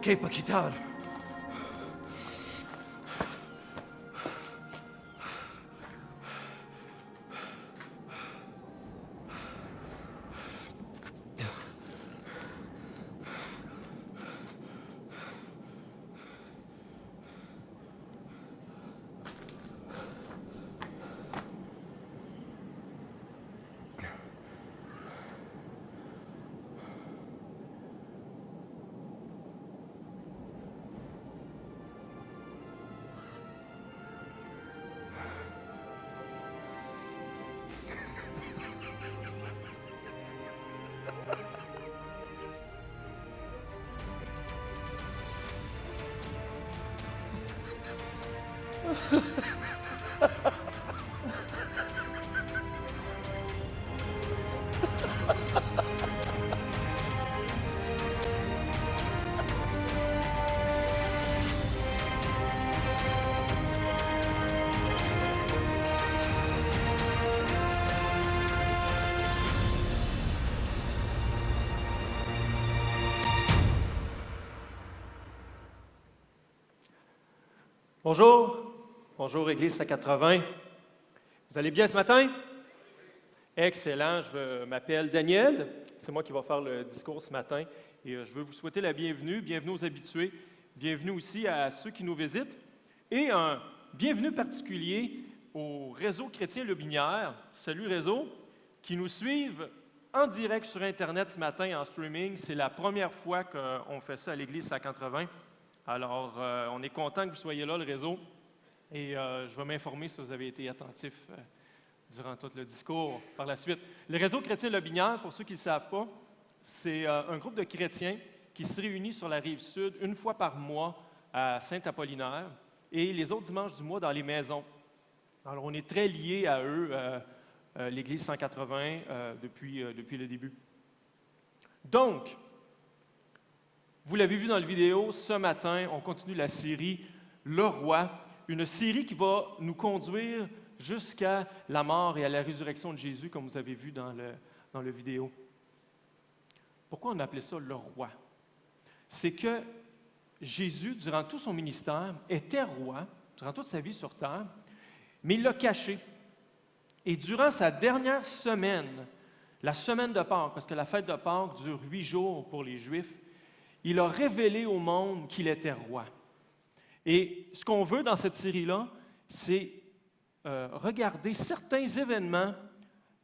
¿Qué pa' quitar? Bonjour, bonjour Église 180. Vous allez bien ce matin? Excellent, je m'appelle Daniel, c'est moi qui vais faire le discours ce matin et je veux vous souhaiter la bienvenue, bienvenue aux habitués, bienvenue aussi à ceux qui nous visitent et un bienvenue particulier au réseau chrétien Le Binière, salut réseau, qui nous suivent en direct sur Internet ce matin en streaming. C'est la première fois qu'on fait ça à l'Église 180. Alors, on est content que vous soyez là, le réseau, et je vais m'informer si vous avez été attentifs durant tout le discours par la suite. Le réseau chrétien Le Binière, pour ceux qui ne le savent pas, c'est un groupe de chrétiens qui se réunit sur la Rive-Sud une fois par mois à Saint-Apollinaire et les autres dimanches du mois dans les maisons. Alors, on est très liés à eux, l'Église 180, depuis le début. Donc, vous l'avez vu dans la vidéo, ce matin, on continue la série « Le Roi », une série qui va nous conduire jusqu'à la mort et à la résurrection de Jésus, comme vous avez vu dans la vidéo. Pourquoi on a appelé ça « Le Roi » ? C'est que Jésus, durant tout son ministère, était roi, durant toute sa vie sur terre, mais il l'a caché. Et durant sa dernière semaine, la semaine de Pâques, parce que la fête de Pâques dure 8 jours pour les Juifs, il a révélé au monde qu'il était roi. Et ce qu'on veut dans cette série-là, c'est regarder certains événements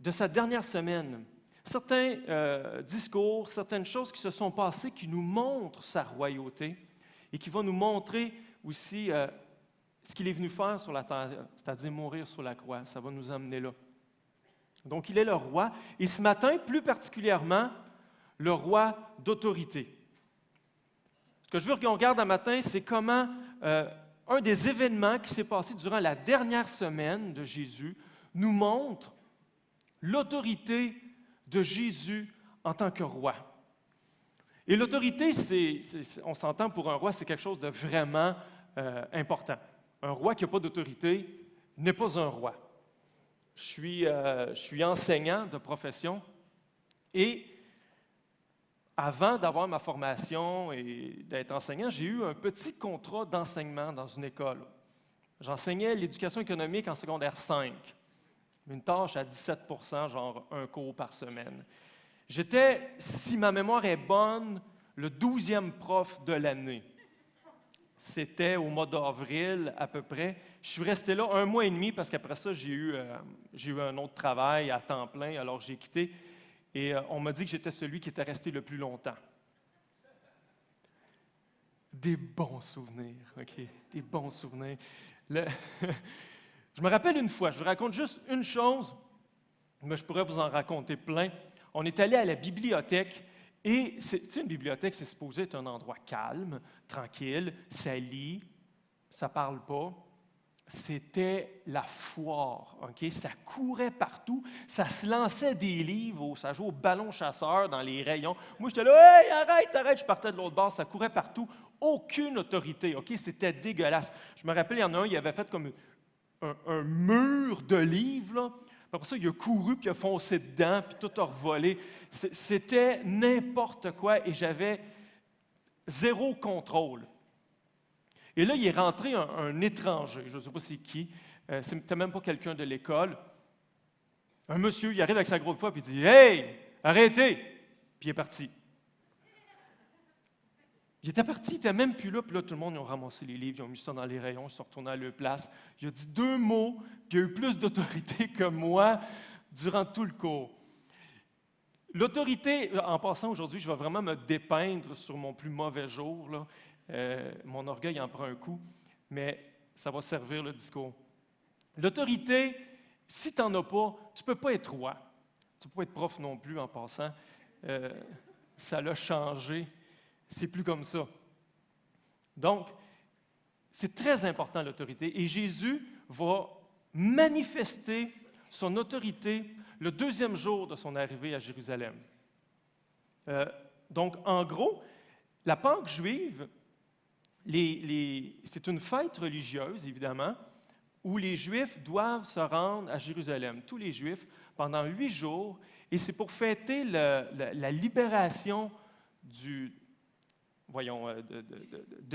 de sa dernière semaine, certains discours, certaines choses qui se sont passées qui nous montrent sa royauté et qui vont nous montrer aussi ce qu'il est venu faire sur la terre, c'est-à-dire mourir sur la croix. Ça va nous amener là. Donc, il est le roi. Et ce matin, plus particulièrement, le roi d'autorité. Ce que je veux qu'on regarde un matin, c'est comment un des événements qui s'est passé durant la dernière semaine de Jésus nous montre l'autorité de Jésus en tant que roi. Et l'autorité, on s'entend pour un roi, c'est quelque chose de vraiment important. Un roi qui n'a pas d'autorité n'est pas un roi. Je suis enseignant de profession et avant d'avoir ma formation et d'être enseignant, j'ai eu un petit contrat d'enseignement dans une école. J'enseignais l'éducation économique en secondaire 5, une tâche à 17 %, genre un cours par semaine. J'étais, si ma mémoire est bonne, le 12e prof de l'année. C'était au mois d'avril à peu près. Je suis resté là 1 mois et demi parce qu'après ça, j'ai eu un autre travail à temps plein, alors j'ai quitté. Et on m'a dit que j'étais celui qui était resté le plus longtemps. Des bons souvenirs, OK? Des bons souvenirs. Je me rappelle une fois, je vous raconte juste une chose, mais je pourrais vous en raconter plein. On est allé à la bibliothèque, et une bibliothèque, c'est supposé être un endroit calme, tranquille, ça lit, ça parle pas. C'était la foire, OK? Ça courait partout, ça se lançait des livres, ça jouait au ballon chasseur dans les rayons. Moi, j'étais là, « Hey, arrête! » Je partais de l'autre bord, ça courait partout. Aucune autorité, OK? C'était dégueulasse. Je me rappelle, il y en a un, il avait fait comme un mur de livres, là. Après ça, il a couru, puis il a foncé dedans, puis tout a revolé. C'était n'importe quoi, et j'avais zéro contrôle. Et là, il est rentré un étranger, je ne sais pas c'est qui, c'était même pas quelqu'un de l'école. Un monsieur, il arrive avec sa grosse voix et il dit « Hey, arrêtez! » Puis il est parti. Il était parti, il n'était même plus là, puis là, tout le monde, ils ont ramassé les livres, ils ont mis ça dans les rayons, ils sont retournés à leur place. Il a dit 2 mots, puis il a eu plus d'autorité que moi durant tout le cours. L'autorité, en passant aujourd'hui, je vais vraiment me dépeindre sur mon plus mauvais jour, là. Mon orgueil en prend un coup, mais ça va servir le discours. L'autorité, si tu n'en as pas, tu ne peux pas être roi. Tu ne peux pas être prof non plus en passant. Ça l'a changé. C'est plus comme ça. Donc, c'est très important l'autorité. Et Jésus va manifester son autorité le 2e jour de son arrivée à Jérusalem. Donc, en gros, la Pâque juive, c'est une fête religieuse, évidemment, où les Juifs doivent se rendre à Jérusalem, tous les Juifs, pendant 8 jours, et c'est pour fêter la libération de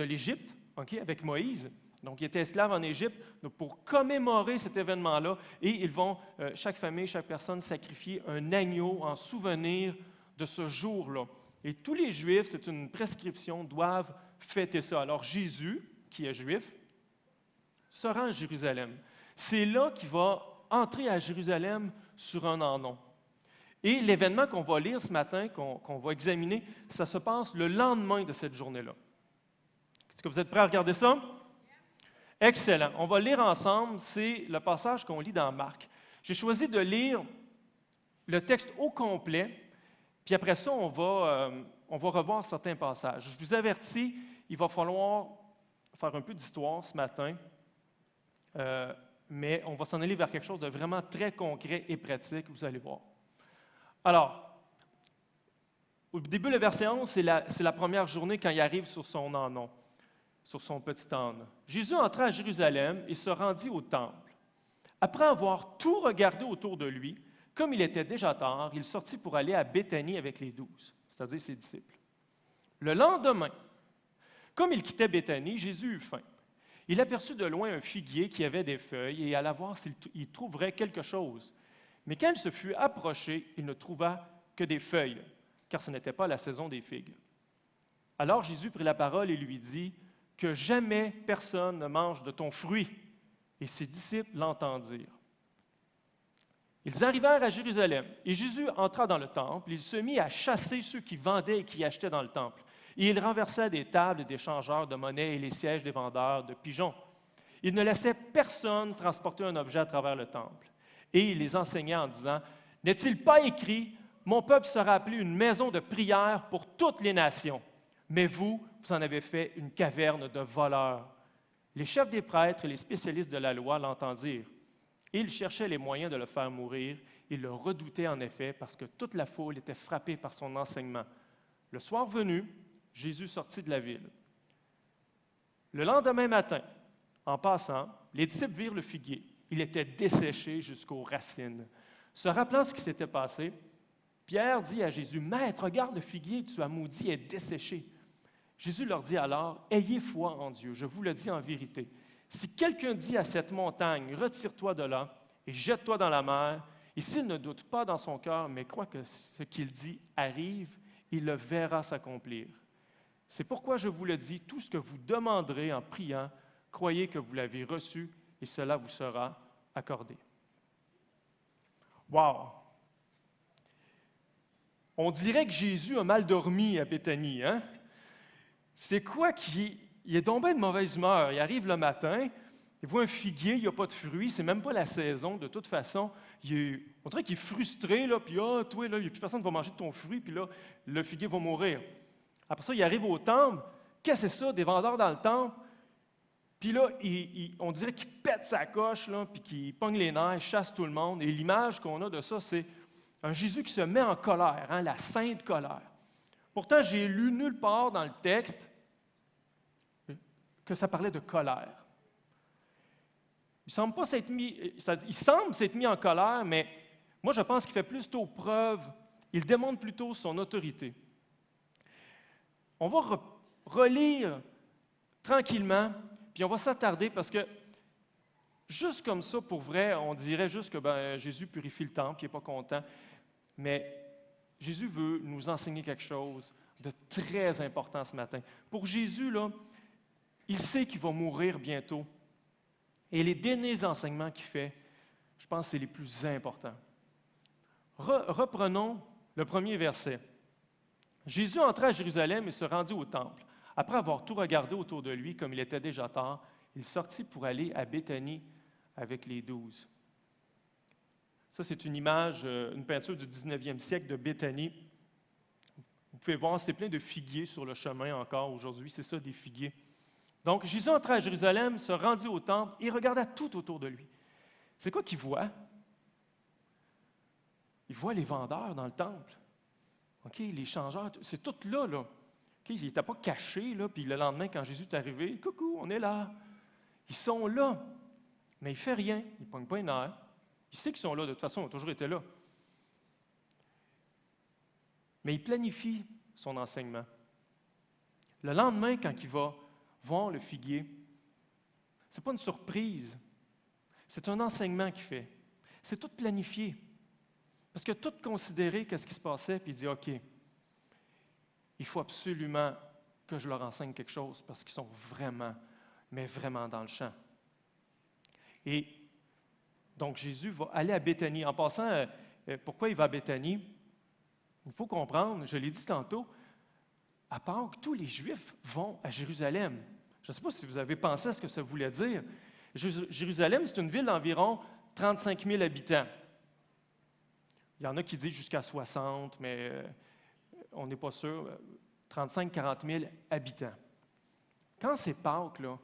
l'Égypte, okay, avec Moïse. Donc, ils étaient esclaves en Égypte. Donc, pour commémorer cet événement-là, et ils vont, chaque famille, chaque personne, sacrifier un agneau en souvenir de ce jour-là. Et tous les Juifs, c'est une prescription, doivent fêter ça. Alors, Jésus, qui est Juif, se rend à Jérusalem. C'est là qu'il va entrer à Jérusalem sur un anon. Et l'événement qu'on va lire ce matin, qu'on va examiner, ça se passe le lendemain de cette journée-là. Est-ce que vous êtes prêts à regarder ça? Excellent. On va lire ensemble, c'est le passage qu'on lit dans Marc. J'ai choisi de lire le texte au complet, puis après ça, on va revoir certains passages. Je vous avertis, il va falloir faire un peu d'histoire ce matin, mais on va s'en aller vers quelque chose de vraiment très concret et pratique, vous allez voir. Alors, au début, le verset 11, c'est la première journée quand il arrive sur son anon, sur son petit âne. Jésus entra à Jérusalem et se rendit au temple. Après avoir tout regardé autour de lui, comme il était déjà tard, il sortit pour aller à Béthanie avec les 12, c'est-à-dire ses disciples. Le lendemain, comme il quittait Béthanie, Jésus eut faim. Il aperçut de loin un figuier qui avait des feuilles et alla voir s'il trouverait quelque chose. Mais quand il se fut approché, il ne trouva que des feuilles, car ce n'était pas la saison des figues. Alors Jésus prit la parole et lui dit, « Que jamais personne ne mange de ton fruit. » Et ses disciples l'entendirent. Ils arrivèrent à Jérusalem, et Jésus entra dans le temple, il se mit à chasser ceux qui vendaient et qui achetaient dans le temple. Et il renversa des tables des changeurs de monnaie et les sièges des vendeurs de pigeons. Il ne laissait personne transporter un objet à travers le temple. Et il les enseignait en disant, « N'est-il pas écrit, mon peuple sera appelé une maison de prière pour toutes les nations, mais vous en avez fait une caverne de voleurs. » Les chefs des prêtres et les spécialistes de la loi l'entendirent. Et ils cherchaient les moyens de le faire mourir. Ils le redoutaient en effet parce que toute la foule était frappée par son enseignement. Le soir venu, Jésus sortit de la ville. Le lendemain matin, en passant, les disciples virent le figuier. Il était desséché jusqu'aux racines. Se rappelant ce qui s'était passé, Pierre dit à Jésus, « Maître, regarde le figuier que tu as maudit est desséché. » Jésus leur dit alors, « Ayez foi en Dieu, je vous le dis en vérité. Si quelqu'un dit à cette montagne, « Retire-toi de là et jette-toi dans la mer », et s'il ne doute pas dans son cœur, mais croit que ce qu'il dit arrive, il le verra s'accomplir. C'est pourquoi je vous le dis, tout ce que vous demanderez en priant, croyez que vous l'avez reçu et cela vous sera accordé. » Wow! On dirait que Jésus a mal dormi à Béthanie, hein? C'est quoi qui... Il est tombé de mauvaise humeur. Il arrive le matin, il voit un figuier, il n'y a pas de fruits, c'est même pas la saison, de toute façon. On dirait qu'il est frustré, là, puis toi, là, il n'y a plus personne qui va manger de ton fruit, puis là, le figuier va mourir. Après ça, il arrive au temple. Qu'est-ce que c'est ça, des vendeurs dans le temple? Puis là, on dirait qu'il pète sa coche, là, puis qu'il pogne les nerfs, chasse tout le monde. Et l'image qu'on a de ça, c'est un Jésus qui se met en colère, hein, la sainte colère. Pourtant, j'ai lu nulle part dans le texte que ça parlait de colère. Il semble s'être mis en colère, mais moi, je pense qu'il fait plutôt preuve, il démontre plutôt son autorité. On va relire tranquillement, puis on va s'attarder parce que juste comme ça, pour vrai, on dirait juste que Jésus purifie le temple, il n'est pas content, mais Jésus veut nous enseigner quelque chose de très important ce matin. Pour Jésus, là, il sait qu'il va mourir bientôt. Et les derniers enseignements qu'il fait, je pense que c'est les plus importants. Reprenons le premier verset. Jésus entra à Jérusalem et se rendit au temple. Après avoir tout regardé autour de lui, comme il était déjà tard, il sortit pour aller à Béthanie avec les 12. Ça, c'est une image, une peinture du 19e siècle de Béthanie. Vous pouvez voir, c'est plein de figuiers sur le chemin encore aujourd'hui, c'est ça, des figuiers. Donc, Jésus entra à Jérusalem, se rendit au temple et regarda tout autour de lui. C'est quoi qu'il voit? Il voit les vendeurs dans le temple. OK, les changeurs, c'est tout là, là. OK, il n'était pas caché, là, puis le lendemain, quand Jésus est arrivé, « Coucou, on est là! » Ils sont là, mais il ne fait rien, il ne pogne pas une nerf. Il sait qu'ils sont là, de toute façon, ils ont toujours été là. Mais il planifie son enseignement. Le lendemain, quand il va voir le figuier, ce n'est pas une surprise, c'est un enseignement qu'il fait. C'est tout planifié. Parce qu'il a tout considéré qu'est-ce qui se passait, puis il dit, OK, il faut absolument que je leur enseigne quelque chose, parce qu'ils sont vraiment, mais vraiment dans le champ. Et donc, Jésus va aller à Béthanie. En passant, pourquoi il va à Béthanie? Il faut comprendre, je l'ai dit tantôt, à Pâques, tous les Juifs vont à Jérusalem. Je ne sais pas si vous avez pensé à ce que ça voulait dire. Jérusalem, c'est une ville d'environ 35 000 habitants. Il y en a qui disent jusqu'à 60, mais on n'est pas sûr. 35-40 000 habitants. Quand c'est Pâques, là,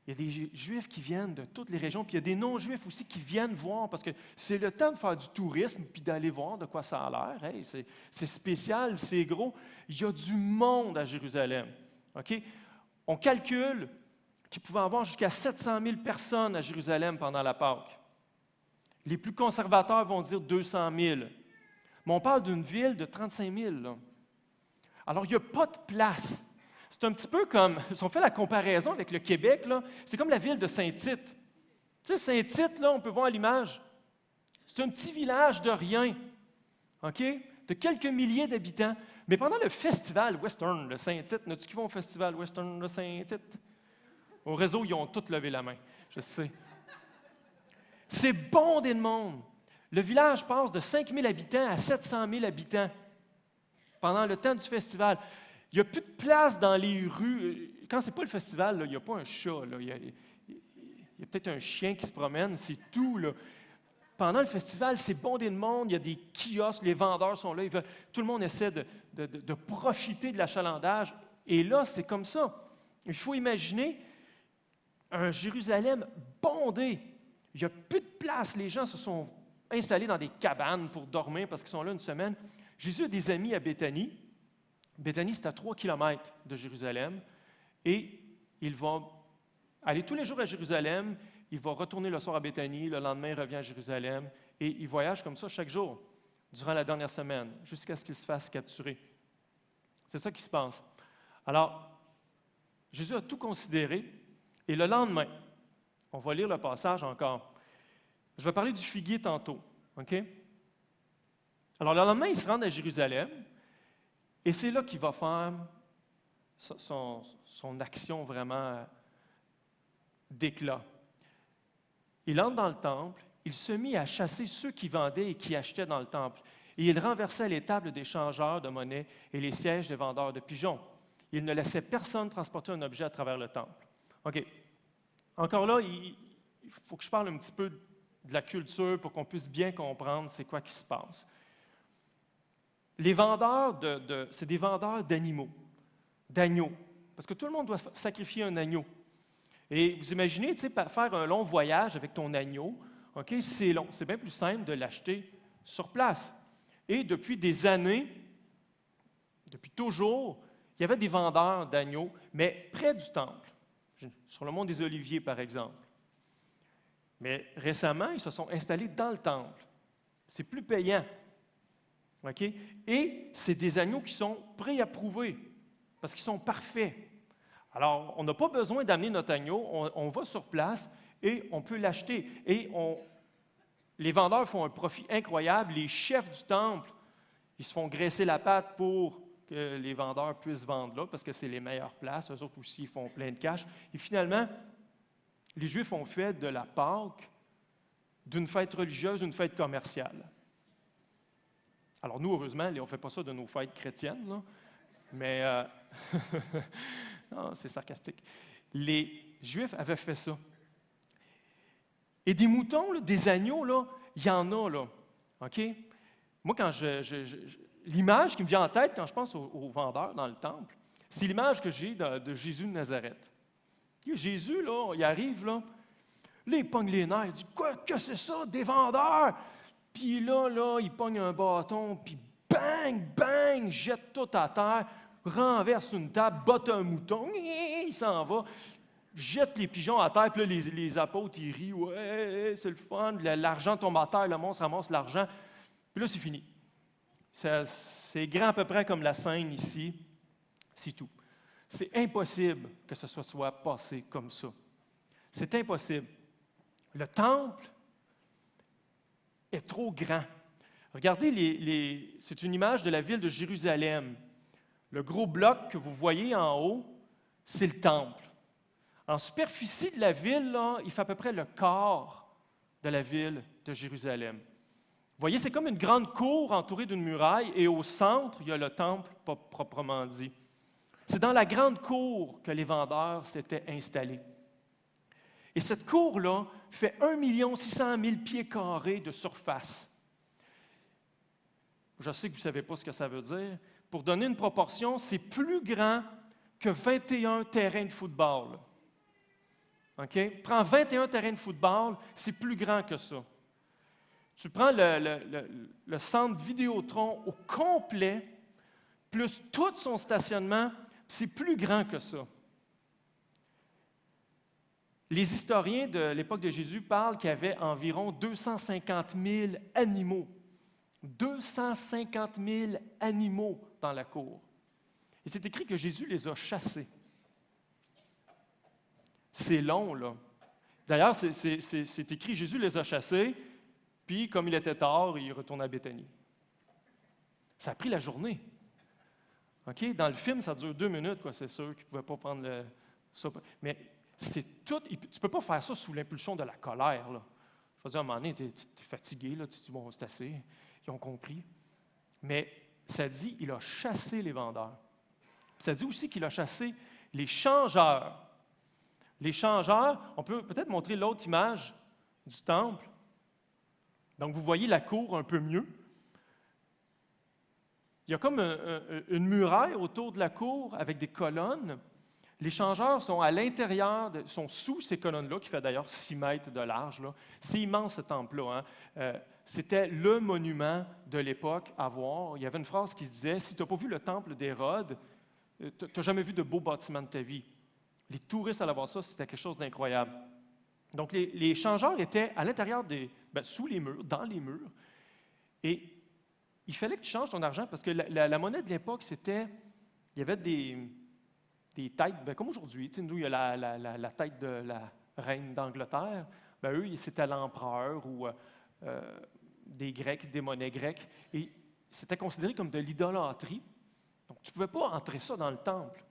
il y a des Juifs qui viennent de toutes les régions, puis il y a des non-Juifs aussi qui viennent voir, parce que c'est le temps de faire du tourisme, puis d'aller voir de quoi ça a l'air. Hey, c'est spécial, c'est gros. Il y a du monde à Jérusalem. OK? On calcule qu'il pouvait y avoir jusqu'à 700 000 personnes à Jérusalem pendant la Pâques. Les plus conservateurs vont dire 200 000. Mais on parle d'une ville de 35 000. Là. Alors, il n'y a pas de place. C'est un petit peu comme, si on fait la comparaison avec le Québec, là, c'est comme la ville de Saint-Tite. Tu sais, Saint-Tite, là, on peut voir à l'image, c'est un petit village de rien, OK? De quelques milliers d'habitants. Mais pendant le festival Western de Saint-Tite, n'as-tu qui vont au festival Western de Saint-Tite? Au réseau, ils ont tous levé la main, je sais. C'est bondé de monde. Le village passe de 5 000 habitants à 700 000 habitants pendant le temps du festival. Il n'y a plus de place dans les rues. Quand ce n'est pas le festival, là, il n'y a pas un chat. Là. Il y a peut-être un chien qui se promène, c'est tout. Là. Pendant le festival, c'est bondé de monde. Il y a des kiosques, les vendeurs sont là. Tout le monde essaie de profiter de l'achalandage. Et là, c'est comme ça. Il faut imaginer un Jérusalem bondé. Il n'y a plus de place. Les gens se sont installés dans des cabanes pour dormir parce qu'ils sont là une semaine. Jésus a des amis à Béthanie. Béthanie, c'est à 3 kilomètres de Jérusalem. Et il va aller tous les jours à Jérusalem. Il va retourner le soir à Béthanie. Le lendemain, il revient à Jérusalem. Et il voyage comme ça chaque jour, durant la dernière semaine, jusqu'à ce qu'il se fasse capturer. C'est ça qui se passe. Alors, Jésus a tout considéré. Et le lendemain, on va lire le passage encore. Je vais parler du figuier tantôt. OK? Alors, le lendemain, il se rend à Jérusalem. Et c'est là qu'il va faire son action vraiment d'éclat. Il entre dans le temple, il se mit à chasser ceux qui vendaient et qui achetaient dans le temple. Et il renversait les tables des changeurs de monnaie et les sièges des vendeurs de pigeons. Il ne laissait personne transporter un objet à travers le temple. OK. Encore là, il faut que je parle un petit peu de la culture pour qu'on puisse bien comprendre c'est quoi qui se passe. Les vendeurs, c'est des vendeurs d'animaux, d'agneaux, parce que tout le monde doit sacrifier un agneau. Et vous imaginez, tu sais, faire un long voyage avec ton agneau, OK, c'est long. C'est bien plus simple de l'acheter sur place. Et depuis des années, depuis toujours, il y avait des vendeurs d'agneaux, mais près du temple, sur le mont des Oliviers, par exemple. Mais récemment, ils se sont installés dans le temple. C'est plus payant. OK? Et c'est des agneaux qui sont préapprouvés, parce qu'ils sont parfaits. Alors, on n'a pas besoin d'amener notre agneau, on va sur place et on peut l'acheter. Les vendeurs font un profit incroyable. Les chefs du temple, ils se font graisser la patte pour que les vendeurs puissent vendre là, parce que c'est les meilleures places. Eux autres aussi, ils font plein de cash. Et finalement, les Juifs ont fait de la Pâque d'une fête religieuse une fête commerciale. Alors nous, heureusement, on ne fait pas ça de nos fêtes chrétiennes, là, mais non, c'est sarcastique. Les Juifs avaient fait ça. Et des moutons, là, des agneaux, là, il y en a, là. OK? Moi, quand l'image qui me vient en tête quand je pense aux vendeurs dans le temple, c'est l'image que j'ai de Jésus de Nazareth. Jésus, là, il arrive, là, il pogne les nerfs, il dit « Quoi que c'est ça, des vendeurs? » Puis là, il pogne un bâton, puis bang, bang, jette tout à terre, renverse une table, botte un mouton, il s'en va, jette les pigeons à terre, puis là, les apôtres, ils rient, « Ouais, c'est le fun, l'argent tombe à terre, le monstre ramasse l'argent. » Puis là, c'est fini. C'est grand à peu près comme la scène ici, c'est tout. C'est impossible que ce soit passé comme ça. C'est impossible. Le temple est trop grand. Regardez, c'est une image de la ville de Jérusalem. Le gros bloc que vous voyez en haut, c'est le temple. En superficie de la ville, là, il fait à peu près le quart de la ville de Jérusalem. Vous voyez, c'est comme une grande cour entourée d'une muraille et au centre, il y a le temple, pas proprement dit. C'est dans la grande cour que les vendeurs s'étaient installés. Et cette cour-là fait 1 600 000 pieds carrés de surface. Je sais que vous ne savez pas ce que ça veut dire. Pour donner une proportion, c'est plus grand que 21 terrains de football. OK? Prends 21 terrains de football, c'est plus grand que ça. Tu prends le centre Vidéotron au complet, plus tout son stationnement, c'est plus grand que ça. Les historiens de l'époque de Jésus parlent qu'il y avait environ 250 000 animaux. 250 000 animaux dans la cour. Et c'est écrit que Jésus les a chassés. C'est long, là. D'ailleurs, c'est écrit, Jésus les a chassés, puis comme il était tard, il retourne à Béthanie. Ça a pris la journée. OK? Dans le film, ça dure 2 minutes, quoi, c'est sûr qu'ils ne pouvaient pas prendre ça. Mais c'est tout. Tu ne peux pas faire ça sous l'impulsion de la colère, là. Je veux dire, à un moment donné, tu es fatigué, là, tu te dis, bon, c'est assez. Ils ont compris. Mais ça dit, il a chassé les vendeurs. Ça dit aussi qu'il a chassé les changeurs. Les changeurs, on peut peut-être montrer l'autre image du temple. Donc, vous voyez la cour un peu mieux. Il y a comme une muraille autour de la cour avec des colonnes. Les changeurs sont à l'intérieur, sont sous ces colonnes-là, qui fait d'ailleurs 6 mètres de large. Là. C'est immense ce temple-là. Hein. C'était le monument de l'époque à voir. Il y avait une phrase qui se disait « Si tu n'as pas vu le temple d'Hérode, tu n'as jamais vu de beaux bâtiments de ta vie. » Les touristes allaient voir ça, c'était quelque chose d'incroyable. Donc, les changeurs étaient à l'intérieur sous les murs, dans les murs. Et il fallait que tu changes ton argent parce que la monnaie de l'époque, c'était... Il y avait des têtes, comme aujourd'hui. Nous, il y a la tête de la reine d'Angleterre. Eux, c'était l'empereur ou des Grecs, des monnaies grecques. Et c'était considéré comme de l'idolâtrie. Donc, tu ne pouvais pas entrer ça dans le temple.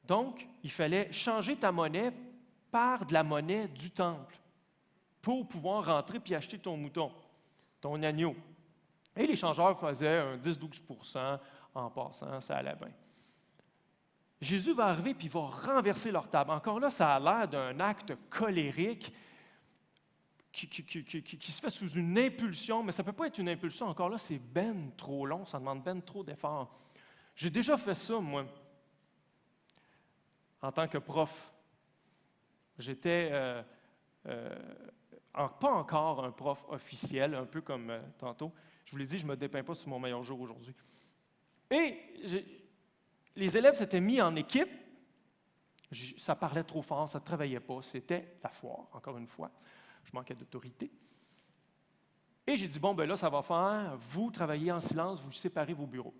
Donc, il fallait changer ta monnaie par de la monnaie du temple pour pouvoir rentrer puis acheter ton mouton, ton agneau. Et les changeurs faisaient un 10-12 % en passant, ça allait bien. Jésus va arriver puis il va renverser leur table. Encore là, ça a l'air d'un acte colérique qui se fait sous une impulsion, mais ça ne peut pas être une impulsion. Encore là, c'est ben trop long, ça demande ben trop d'efforts. J'ai déjà fait ça, moi, en tant que prof. J'étais pas encore un prof officiel, un peu comme tantôt. Je vous l'ai dit, je ne me dépeins pas sur mon meilleur jour aujourd'hui. Et les élèves s'étaient mis en équipe. Ça parlait trop fort, ça ne travaillait pas. C'était la foire, encore une fois. Je manquais d'autorité. Et j'ai dit, bon, ben là, ça va faire. Vous travaillez en silence, vous séparez vos bureaux.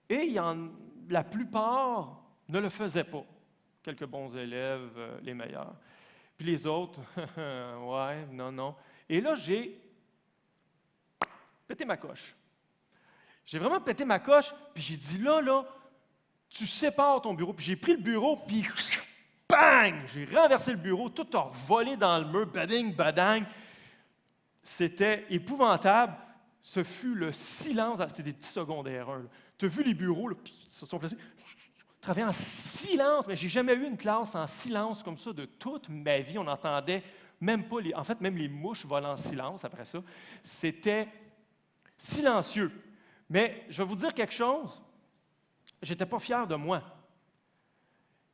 Et la plupart ne le faisaient pas. quelques bons élèves, les meilleurs. Puis les autres, ouais, non, non. Et là, j'ai pété ma coche. J'ai vraiment pété ma coche, puis j'ai dit là, tu sépares ton bureau. Puis j'ai pris le bureau, puis bang! J'ai renversé le bureau, tout a volé dans le mur, bading, badang. C'était épouvantable. Ce fut le silence. C'était des petits secondaires 1. Tu as vu les bureaux, là, ils se sont placés. Travailler en silence, mais j'ai jamais eu une classe en silence comme ça de toute ma vie. On n'entendait même pas, en fait, même les mouches volaient en silence après ça. C'était silencieux. Mais je vais vous dire quelque chose, j'étais pas fier de moi.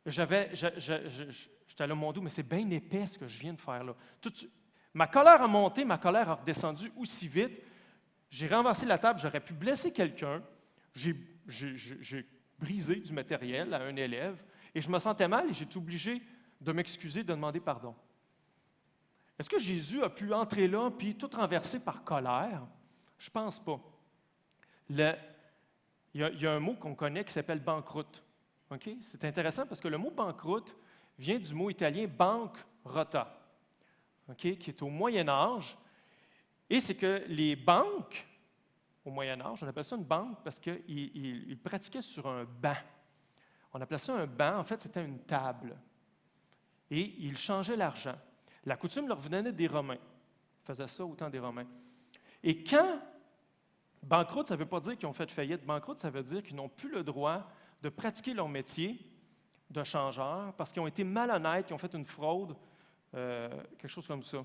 J'étais là, mon Dieu, mais c'est bien épais ce que je viens de faire là. Ma colère a monté, ma colère a redescendu aussi vite. J'ai renversé la table, j'aurais pu blesser quelqu'un. J'ai brisé du matériel à un élève et je me sentais mal et j'ai été obligé de m'excuser, de demander pardon. Est-ce que Jésus a pu entrer là puis tout renverser par colère? Je ne pense pas. Il y a un mot qu'on connaît qui s'appelle banqueroute. Okay? C'est intéressant parce que le mot banqueroute vient du mot italien banc-rota, okay? Qui est au Moyen Âge. Et c'est que les banques, au Moyen Âge, on appelle ça une banque parce qu'ils pratiquaient sur un banc. On appelait ça un banc, en fait, c'était une table. Et ils changeaient l'argent. La coutume leur venait des Romains. Ils faisaient ça au temps des Romains. Et quand banqueroute, ça ne veut pas dire qu'ils ont fait faillite. Banqueroute, ça veut dire qu'ils n'ont plus le droit de pratiquer leur métier de changeur parce qu'ils ont été malhonnêtes, qu'ils ont fait une fraude, quelque chose comme ça.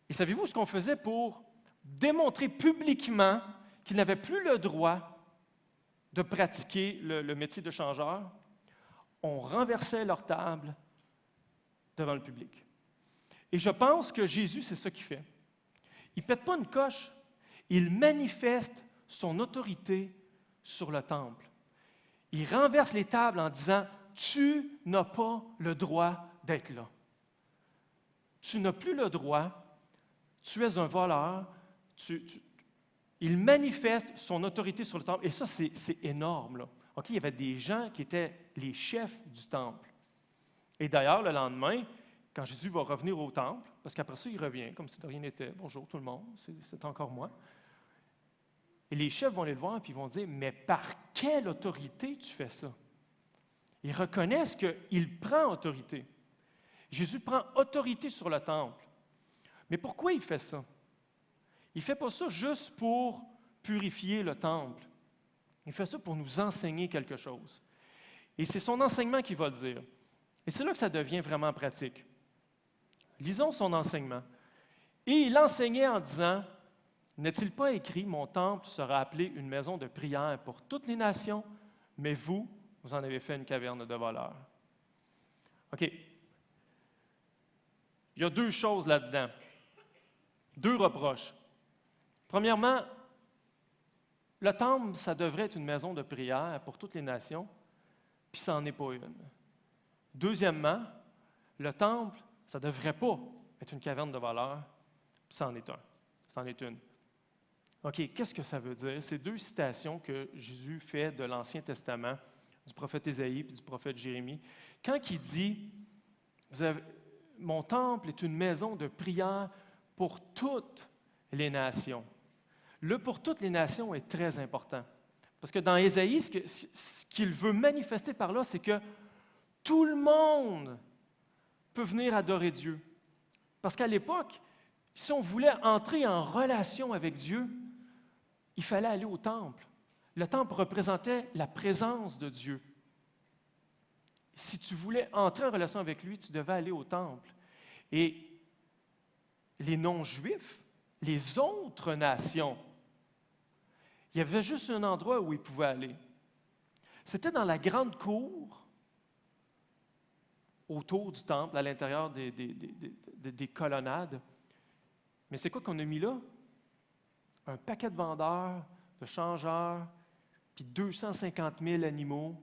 Et savez-vous ce qu'on faisait pour démontrer publiquement qu'ils n'avaient plus le droit de pratiquer le métier de changeur? On renversait leur table devant le public. Et je pense que Jésus, c'est ça qu'il fait. Il ne pète pas une coche, il manifeste son autorité sur le temple. Il renverse les tables en disant « Tu n'as pas le droit d'être là. Tu n'as plus le droit, tu es un voleur. » Il manifeste son autorité sur le temple. Et ça, c'est énorme, là. Okay, il y avait des gens qui étaient les chefs du temple. Et d'ailleurs, le lendemain, quand Jésus va revenir au temple, parce qu'après ça, il revient comme si de rien n'était. « Bonjour tout le monde, c'est encore moi. » Et les chefs vont aller le voir et ils vont dire « Mais par quelle autorité tu fais ça? » Ils reconnaissent qu'il prend autorité. Jésus prend autorité sur le temple. Mais pourquoi il fait ça? Il ne fait pas ça juste pour purifier le temple. Il fait ça pour nous enseigner quelque chose. Et c'est son enseignement qui va le dire. Et c'est là que ça devient vraiment pratique. Lisons son enseignement. Et il enseignait en disant, « N'est-il pas écrit, mon temple sera appelé une maison de prière pour toutes les nations, mais vous en avez fait une caverne de voleurs. » OK. Il y a deux choses là-dedans. Deux reproches. Premièrement, le temple, ça devrait être une maison de prière pour toutes les nations, puis ça n'en est pas une. Deuxièmement, le temple, ça ne devrait pas être une caverne de voleurs, puis ça en est un. Ça en est une. OK, qu'est-ce que ça veut dire? C'est deux citations que Jésus fait de l'Ancien Testament, du prophète Ésaïe et du prophète Jérémie. Quand il dit, mon temple est une maison de prière pour toutes les nations. Le « pour toutes les nations » est très important. Parce que dans Ésaïe, ce qu'il veut manifester par là, c'est que tout le monde peut venir adorer Dieu. Parce qu'à l'époque, si on voulait entrer en relation avec Dieu, il fallait aller au temple. Le temple représentait la présence de Dieu. Si tu voulais entrer en relation avec lui, tu devais aller au temple. Et les non-juifs, les autres nations, il y avait juste un endroit où ils pouvaient aller. C'était dans la grande cour, autour du temple, à l'intérieur des colonnades. Mais c'est quoi qu'on a mis là? Un paquet de vendeurs, de changeurs, puis 250 000 animaux.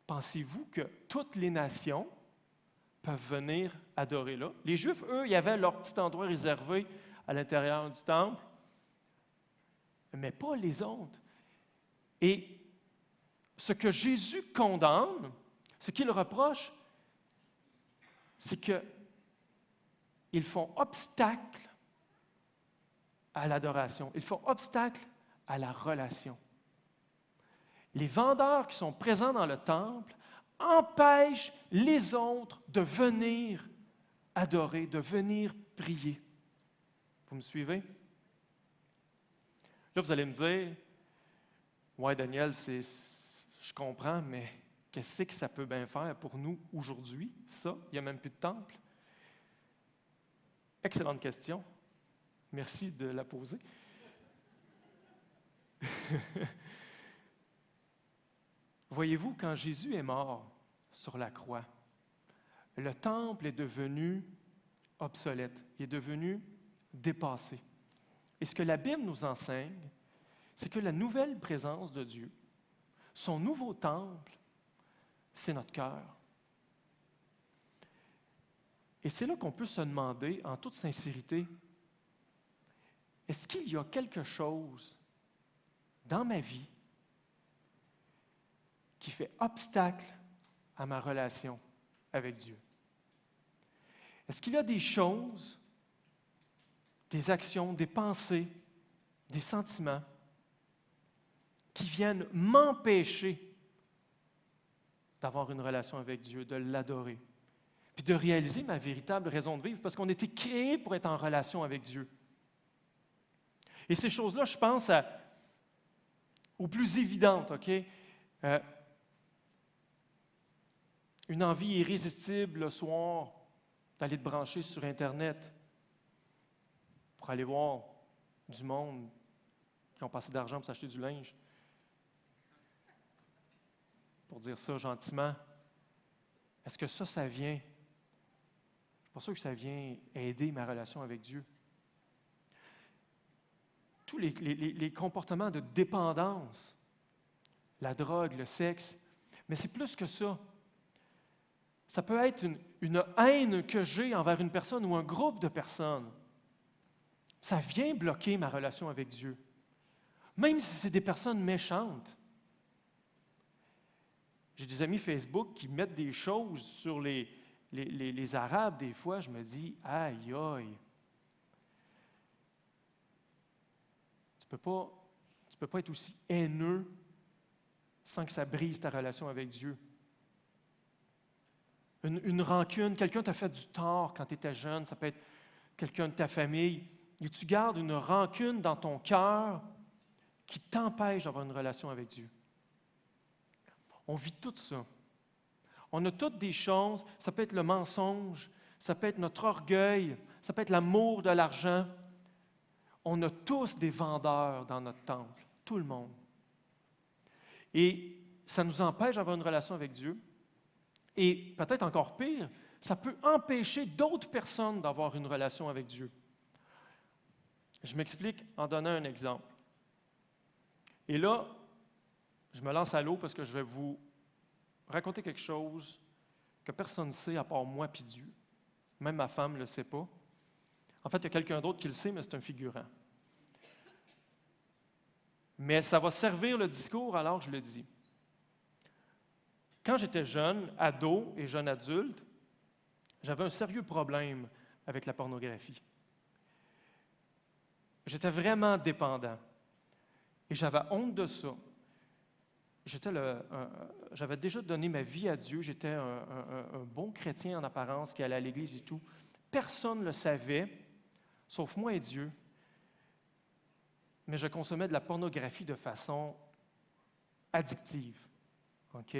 Pensez-vous que toutes les nations peuvent venir adorer là? Les Juifs, eux, il y avait leur petit endroit réservé à l'intérieur du temple, mais pas les autres. Et ce que Jésus condamne, Ce qu'il reproche, c'est qu'ils font obstacle à l'adoration. Ils font obstacle à la relation. Les vendeurs qui sont présents dans le temple empêchent les autres de venir adorer, de venir prier. Vous me suivez? Là, vous allez me dire, « Ouais, Daniel, je comprends, mais qu'est-ce que ça peut bien faire pour nous aujourd'hui, ça? Il n'y a même plus de temple. » Excellente question. Merci de la poser. Voyez-vous, quand Jésus est mort sur la croix, le temple est devenu obsolète, il est devenu dépassé. Et ce que la Bible nous enseigne, c'est que la nouvelle présence de Dieu, son nouveau temple, c'est notre cœur. Et c'est là qu'on peut se demander, en toute sincérité, est-ce qu'il y a quelque chose dans ma vie qui fait obstacle à ma relation avec Dieu? Est-ce qu'il y a des choses, des actions, des pensées, des sentiments qui viennent m'empêcher d'avoir une relation avec Dieu, de l'adorer, puis de réaliser ma véritable raison de vivre, parce qu'on a été créé pour être en relation avec Dieu. Et ces choses-là, je pense aux plus évidentes, OK? Une envie irrésistible le soir d'aller te brancher sur Internet pour aller voir du monde qui ont passé d'argent pour s'acheter du linge. Pour dire ça gentiment, est-ce que ça vient? Je ne suis pas sûr que ça vient aider ma relation avec Dieu. Tous les comportements de dépendance, la drogue, le sexe, mais c'est plus que ça. Ça peut être une haine que j'ai envers une personne ou un groupe de personnes. Ça vient bloquer ma relation avec Dieu. Même si c'est des personnes méchantes. J'ai des amis Facebook qui mettent des choses sur les Arabes, des fois, je me dis, aïe, aïe. Tu peux pas être aussi haineux sans que ça brise ta relation avec Dieu. Une rancune, quelqu'un t'a fait du tort quand tu étais jeune, ça peut être quelqu'un de ta famille, et tu gardes une rancune dans ton cœur qui t'empêche d'avoir une relation avec Dieu. On vit tout ça. On a toutes des choses, ça peut être le mensonge, ça peut être notre orgueil, ça peut être l'amour de l'argent. On a tous des vendeurs dans notre temple, tout le monde. Et ça nous empêche d'avoir une relation avec Dieu. Et peut-être encore pire, ça peut empêcher d'autres personnes d'avoir une relation avec Dieu. Je m'explique en donnant un exemple. Et là, je me lance à l'eau parce que je vais vous raconter quelque chose que personne ne sait à part moi et Dieu. Même ma femme ne le sait pas. En fait, il y a quelqu'un d'autre qui le sait, mais c'est un figurant. Mais ça va servir le discours, alors je le dis. Quand j'étais jeune, ado et jeune adulte, j'avais un sérieux problème avec la pornographie. J'étais vraiment dépendant. Et j'avais honte de ça. J'avais déjà donné ma vie à Dieu. J'étais un bon chrétien en apparence qui allait à l'église et tout. Personne ne le savait, sauf moi et Dieu. Mais je consommais de la pornographie de façon addictive. OK?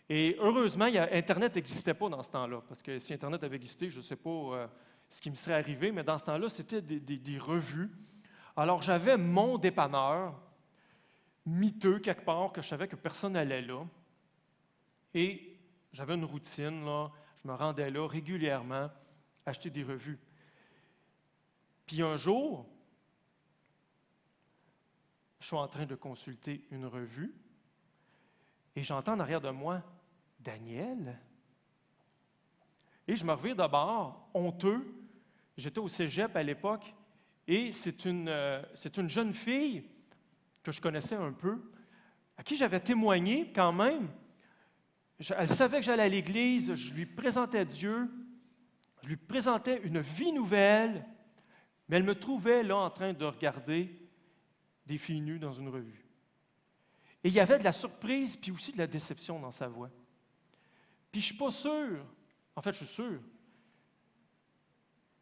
Et heureusement, Internet n'existait pas dans ce temps-là, parce que si Internet avait existé, je ne sais pas ce qui me serait arrivé, mais dans ce temps-là, c'était des revues. Alors, j'avais mon dépanneur, miteux quelque part, que je savais que personne n'allait là. Et j'avais une routine, là, je me rendais là régulièrement, acheter des revues. Puis un jour, je suis en train de consulter une revue, et j'entends en arrière de moi, « Daniel? » Et je me revire de bord, honteux. J'étais au cégep à l'époque, et c'est une jeune fille que je connaissais un peu, à qui j'avais témoigné quand même. Elle savait que j'allais à l'église, je lui présentais Dieu, je lui présentais une vie nouvelle, mais elle me trouvait là en train de regarder des filles nues dans une revue. Et il y avait de la surprise, puis aussi de la déception dans sa voix. Puis je ne suis pas sûr, en fait, je suis sûr,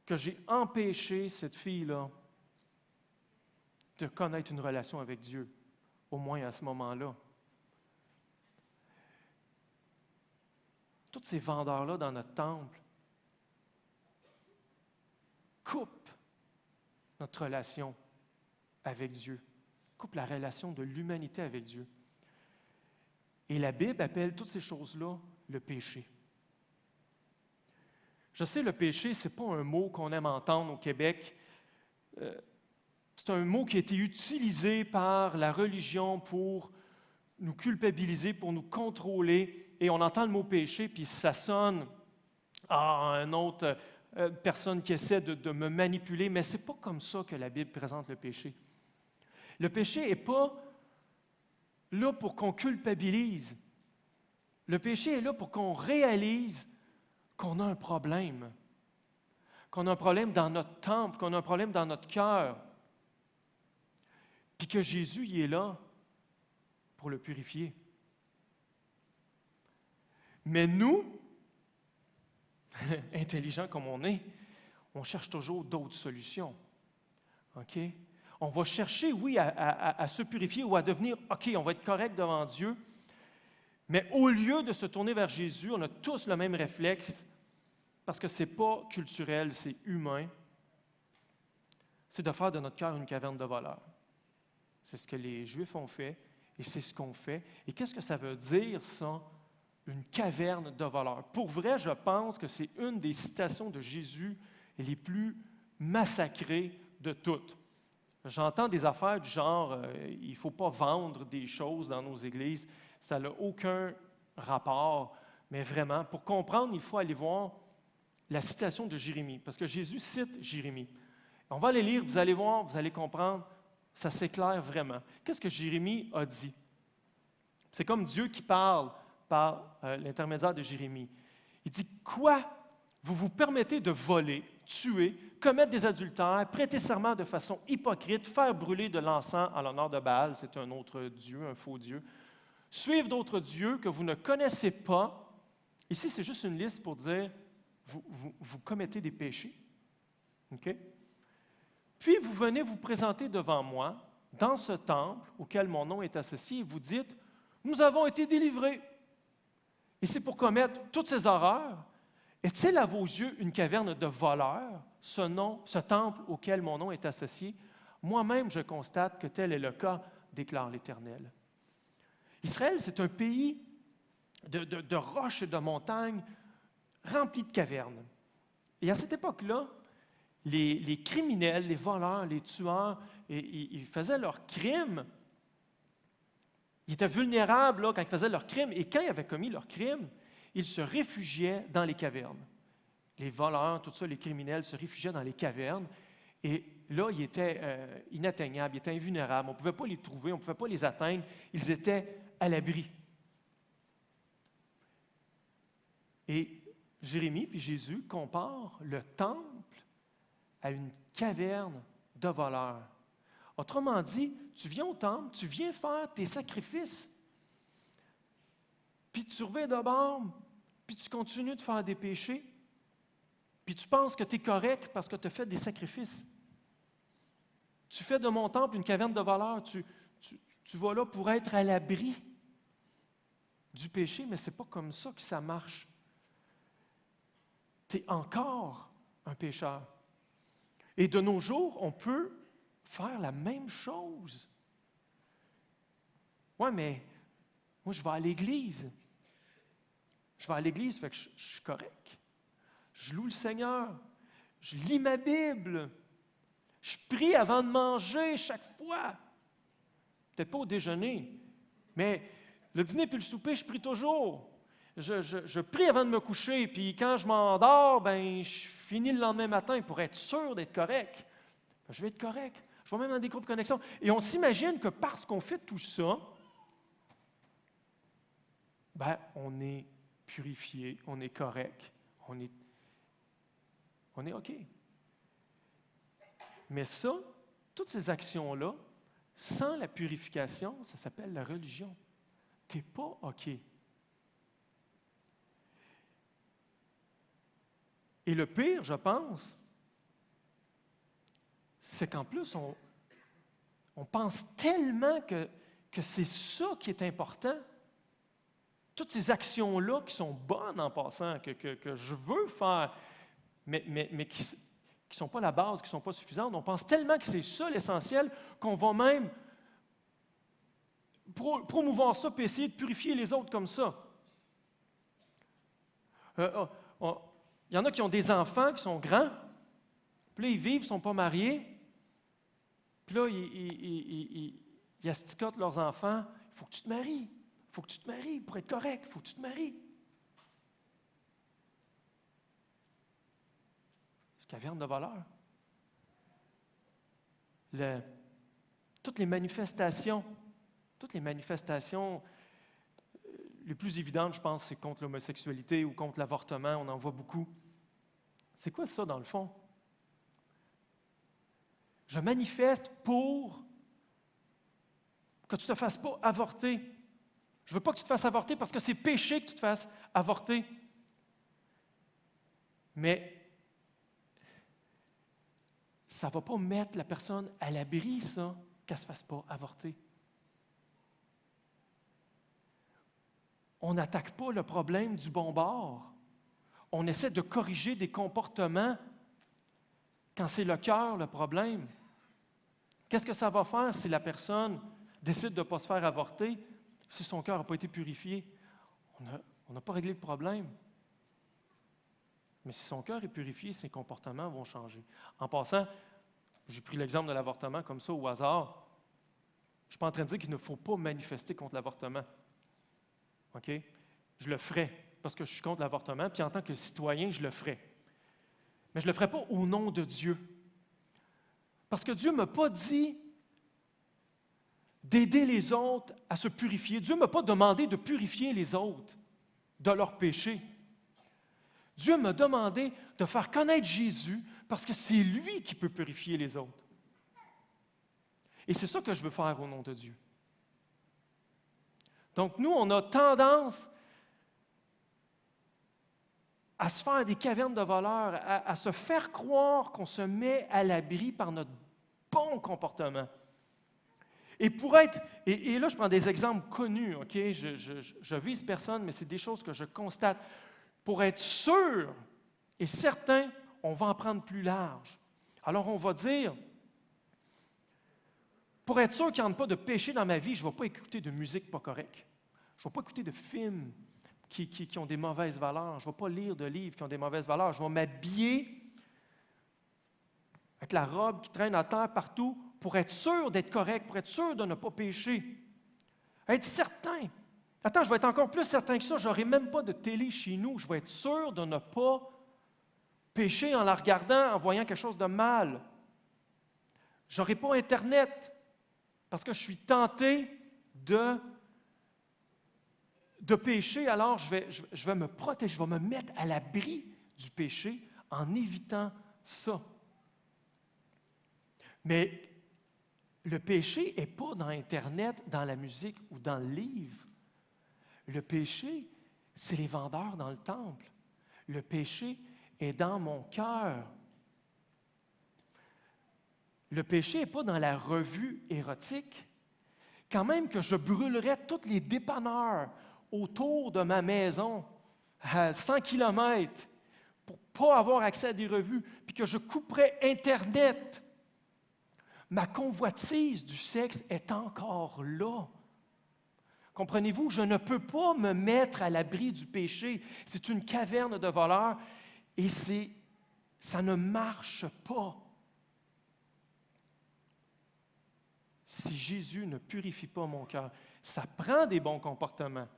que j'ai empêché cette fille-là de connaître une relation avec Dieu, au moins à ce moment-là. Tous ces vendeurs-là dans notre temple coupent notre relation avec Dieu, coupent la relation de l'humanité avec Dieu. Et la Bible appelle toutes ces choses-là le péché. Je sais, le péché, ce n'est pas un mot qu'on aime entendre au Québec. C'est un mot qui a été utilisé par la religion pour nous culpabiliser, pour nous contrôler. Et on entend le mot péché, puis ça sonne à une autre personne qui essaie de me manipuler, mais ce n'est pas comme ça que la Bible présente le péché. Le péché n'est pas là pour qu'on culpabilise. Le péché est là pour qu'on réalise qu'on a un problème dans notre temple, qu'on a un problème dans notre cœur, puis que Jésus il est là pour le purifier. Mais nous, intelligents comme on est, on cherche toujours d'autres solutions. OK? On va chercher, oui, à se purifier ou à devenir, OK, on va être correct devant Dieu, mais au lieu de se tourner vers Jésus, on a tous le même réflexe, parce que ce n'est pas culturel, c'est humain, c'est de faire de notre cœur une caverne de voleurs. C'est ce que les Juifs ont fait, et c'est ce qu'on fait. Et qu'est-ce que ça veut dire, ça, une caverne de voleurs? Pour vrai, je pense que c'est une des citations de Jésus les plus massacrées de toutes. J'entends des affaires du genre il ne faut pas vendre des choses dans nos églises. Ça n'a aucun rapport, mais vraiment, pour comprendre, il faut aller voir la citation de Jérémie, parce que Jésus cite Jérémie. On va les lire, vous allez voir, vous allez comprendre, ça s'éclaire vraiment. Qu'est-ce que Jérémie a dit? C'est comme Dieu qui parle par l'intermédiaire de Jérémie. Il dit, « Quoi? Vous vous permettez de voler, tuer, commettre des adultères, prêter serment de façon hypocrite, faire brûler de l'encens en l'honneur de Baal, c'est un autre dieu, un faux dieu, suivre d'autres dieux que vous ne connaissez pas. » Ici, c'est juste une liste pour dire, vous commettez des péchés. OK? Puis vous venez vous présenter devant moi, dans ce temple auquel mon nom est associé, et vous dites, « Nous avons été délivrés. » Et c'est pour commettre toutes ces horreurs. Est-il à vos yeux une caverne de voleurs, ce temple auquel mon nom est associé? Moi-même, je constate que tel est le cas, déclare l'Éternel. Israël, c'est un pays de roches et de montagnes rempli de cavernes. Et à cette époque-là, les criminels, les voleurs, les tueurs, ils faisaient leurs crimes. Ils étaient vulnérables là, quand ils faisaient leurs crimes. Et quand ils avaient commis leurs crimes, ils se réfugiaient dans les cavernes. Les voleurs, tout ça, les criminels se réfugiaient dans les cavernes. Et là, ils étaient inatteignables, ils étaient invulnérables. On ne pouvait pas les trouver, on ne pouvait pas les atteindre. Ils étaient à l'abri. Et Jérémie puis Jésus comparent le temple à une caverne de voleurs. Autrement dit, tu viens au temple, tu viens faire tes sacrifices, puis tu reviens de bord, puis tu continues de faire des péchés, puis tu penses que tu es correct parce que tu as fait des sacrifices. Tu fais de mon temple une caverne de voleurs, tu vas là pour être à l'abri du péché, mais ce n'est pas comme ça que ça marche. Tu es encore un pécheur. Et de nos jours, on peut faire la même chose. Oui, mais moi, je vais à l'église. Je vais à l'église, fait que je suis correct. Je loue le Seigneur. Je lis ma Bible. Je prie avant de manger chaque fois. Peut-être pas au déjeuner, mais le dîner puis le souper, je prie toujours. Je prie avant de me coucher, puis quand je m'endors, je finis le lendemain matin pour être sûr d'être correct. Je vais être correct. Je vais même dans des groupes de connexion. Et on s'imagine que parce qu'on fait tout ça, ben, on est purifié, on est correct, on est OK. Mais ça, toutes ces actions-là, sans la purification, ça s'appelle la religion. Tu n'es pas OK. Et le pire, je pense, c'est qu'en plus, on pense tellement que c'est ça qui est important. Toutes ces actions-là qui sont bonnes en passant, que je veux faire, mais qui ne sont pas la base, qui ne sont pas suffisantes. On pense tellement que c'est ça l'essentiel qu'on va même promouvoir ça et essayer de purifier les autres comme ça. Il y en a qui ont des enfants qui sont grands, puis là, ils vivent, ils ne sont pas mariés, puis là, ils asticotent leurs enfants. Il faut que tu te maries. Il faut que tu te maries pour être correct. Il faut que tu te maries. C'est caverne de voleurs. Toutes les manifestations les plus évidentes, je pense, c'est contre l'homosexualité ou contre l'avortement. On en voit beaucoup. C'est quoi ça, dans le fond? Je manifeste pour que tu ne te fasses pas avorter. Je ne veux pas que tu te fasses avorter parce que c'est péché que tu te fasses avorter. Mais ça ne va pas mettre la personne à l'abri, ça, qu'elle ne se fasse pas avorter. On n'attaque pas le problème du bon bord. On essaie de corriger des comportements quand c'est le cœur le problème. Qu'est-ce que ça va faire si la personne décide de ne pas se faire avorter, si son cœur n'a pas été purifié? On n'a pas réglé le problème. Mais si son cœur est purifié, ses comportements vont changer. En passant, j'ai pris l'exemple de l'avortement comme ça au hasard. Je ne suis pas en train de dire qu'il ne faut pas manifester contre l'avortement. OK? Je le ferai parce que je suis contre l'avortement, puis en tant que citoyen, je le ferai. Mais je ne le ferai pas au nom de Dieu. Parce que Dieu ne m'a pas dit d'aider les autres à se purifier. Dieu ne m'a pas demandé de purifier les autres de leurs péchés. Dieu m'a demandé de faire connaître Jésus parce que c'est lui qui peut purifier les autres. Et c'est ça que je veux faire au nom de Dieu. Donc nous, on a tendance à se faire des cavernes de voleurs, à se faire croire qu'on se met à l'abri par notre bon comportement. Et pour être, et là je prends des exemples connus, OK? Je vise personne, mais c'est des choses que je constate. Pour être sûr et certain, on va en prendre plus large. Alors on va dire, pour être sûr qu'il n'y a pas de péché dans ma vie, je ne vais pas écouter de musique pas correcte. Je ne vais pas écouter de films qui ont des mauvaises valeurs. Je ne vais pas lire de livres qui ont des mauvaises valeurs. Je vais m'habiller avec la robe qui traîne à terre partout pour être sûr d'être correct, pour être sûr de ne pas pécher. Être certain. Attends, je vais être encore plus certain que ça. Je n'aurai même pas de télé chez nous. Je vais être sûr de ne pas pécher en la regardant, en voyant quelque chose de mal. Je n'aurai pas Internet parce que je suis tenté de pécher, alors je vais me protéger, je vais me mettre à l'abri du péché en évitant ça. Mais le péché n'est pas dans Internet, dans la musique ou dans le livre. Le péché, c'est les vendeurs dans le temple. Le péché est dans mon cœur. Le péché n'est pas dans la revue érotique. Quand même que je brûlerais tous les dépanneurs autour de ma maison à 100 km pour ne pas avoir accès à des revues, puis que je couperais Internet, ma convoitise du sexe est encore là. Comprenez-vous, je ne peux pas me mettre à l'abri du péché. C'est une caverne de voleurs et ça ne marche pas. Si Jésus ne purifie pas mon cœur, ça prend des bons comportements.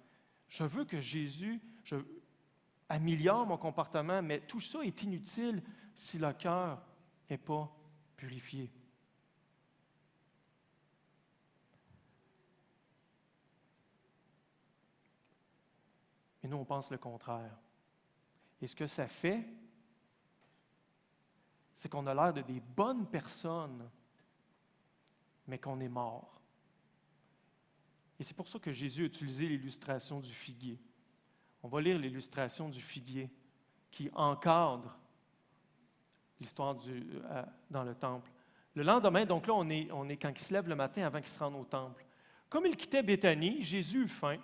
Je veux que Jésus améliore mon comportement, mais tout ça est inutile si le cœur n'est pas purifié. Et nous, on pense le contraire. Et ce que ça fait, c'est qu'on a l'air de des bonnes personnes, mais qu'on est mort. Et c'est pour ça que Jésus a utilisé l'illustration du figuier. On va lire l'illustration du figuier qui encadre l'histoire dans le temple. Le lendemain, donc là, on est quand il se lève le matin avant qu'il se rende au temple. Comme il quittait Béthanie, Jésus eut faim.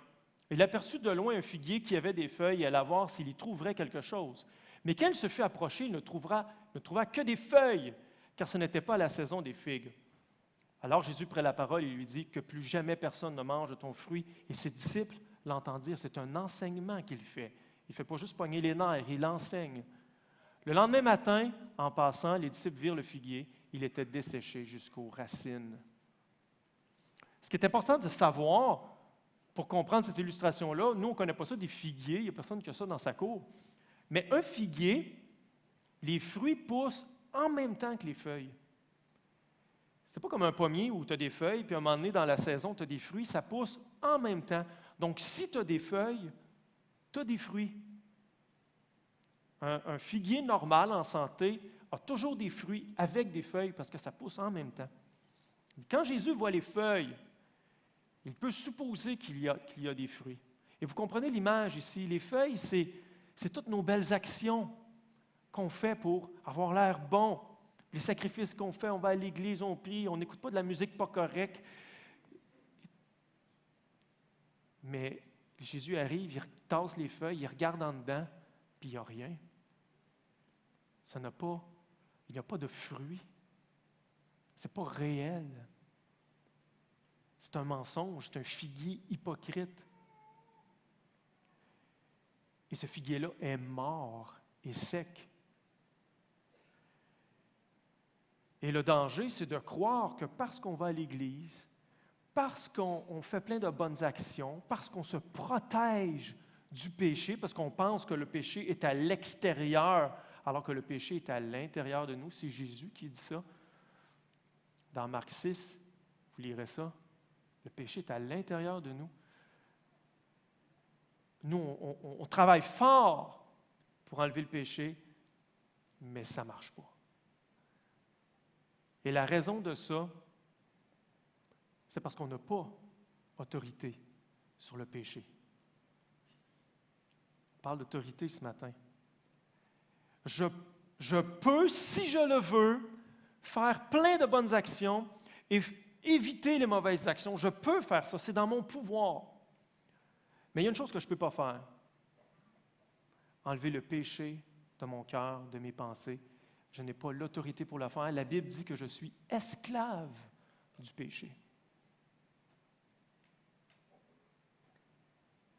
Il aperçut de loin un figuier qui avait des feuilles et alla voir s'il y trouverait quelque chose. Mais quand il se fut approché, il ne trouva que des feuilles, car ce n'était pas la saison des figues. Alors Jésus prit la parole et lui dit que plus jamais personne ne mange de ton fruit. Et ses disciples l'entendirent. C'est un enseignement qu'il fait. Il ne fait pas juste pogner les nerfs, il enseigne. Le lendemain matin, en passant, les disciples virent le figuier. Il était desséché jusqu'aux racines. Ce qui est important de savoir, pour comprendre cette illustration-là, nous, on ne connaît pas ça des figuiers, il n'y a personne qui a ça dans sa cour. Mais un figuier, les fruits poussent en même temps que les feuilles. C'est pas comme un pommier où tu as des feuilles, puis à un moment donné, dans la saison, tu as des fruits, ça pousse en même temps. Donc, si tu as des feuilles, tu as des fruits. Un figuier normal, en santé, a toujours des fruits avec des feuilles parce que ça pousse en même temps. Quand Jésus voit les feuilles, il peut supposer qu'il y a des fruits. Et vous comprenez l'image ici. Les feuilles, c'est toutes nos belles actions qu'on fait pour avoir l'air bon. Les sacrifices qu'on fait, on va à l'église, on prie, on n'écoute pas de la musique pas correcte. Mais Jésus arrive, il tasse les feuilles, il regarde en dedans, puis il n'y a rien. Il n'y a pas de fruits. Ce n'est pas réel. C'est un mensonge, c'est un figuier hypocrite. Et ce figuier-là est mort et sec. Et le danger, c'est de croire que parce qu'on va à l'Église, parce qu'on fait plein de bonnes actions, parce qu'on se protège du péché, parce qu'on pense que le péché est à l'extérieur, alors que le péché est à l'intérieur de nous. C'est Jésus qui dit ça. Dans Marc 6, vous lirez ça. Le péché est à l'intérieur de nous. Nous, on travaille fort pour enlever le péché, mais ça ne marche pas. Et la raison de ça, c'est parce qu'on n'a pas autorité sur le péché. On parle d'autorité ce matin. Je peux, si je le veux, faire plein de bonnes actions et éviter les mauvaises actions. Je peux faire ça, c'est dans mon pouvoir. Mais il y a une chose que je ne peux pas faire. Enlever le péché de mon cœur, de mes pensées. Je n'ai pas l'autorité pour le faire. La Bible dit que je suis esclave du péché.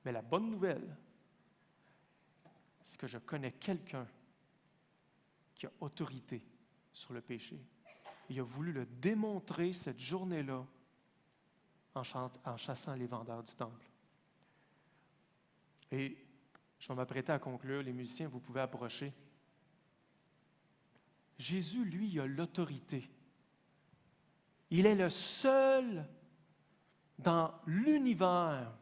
Mais la bonne nouvelle, c'est que je connais quelqu'un qui a autorité sur le péché. Il a voulu le démontrer cette journée-là en chassant les vendeurs du temple. Et je vais m'apprêter à conclure. Les musiciens, vous pouvez approcher. Jésus, lui, il a l'autorité. Il est le seul dans l'univers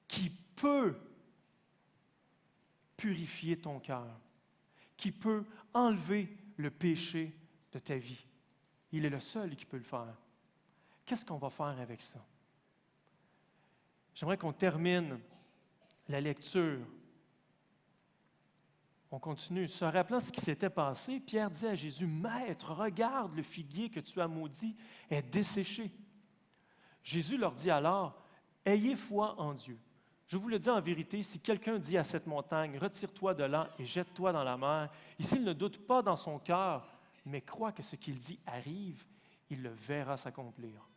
qui peut purifier ton cœur, qui peut enlever le péché de ta vie. Il est le seul qui peut le faire. Qu'est-ce qu'on va faire avec ça? J'aimerais qu'on termine la lecture. On continue. Se rappelant ce qui s'était passé, Pierre dit à Jésus, « Maître, regarde, le figuier que tu as maudit est desséché. » Jésus leur dit alors, « Ayez foi en Dieu. Je vous le dis en vérité, si quelqu'un dit à cette montagne, « Retire-toi de là et jette-toi dans la mer », et s'il ne doute pas dans son cœur, mais croit que ce qu'il dit arrive, il le verra s'accomplir.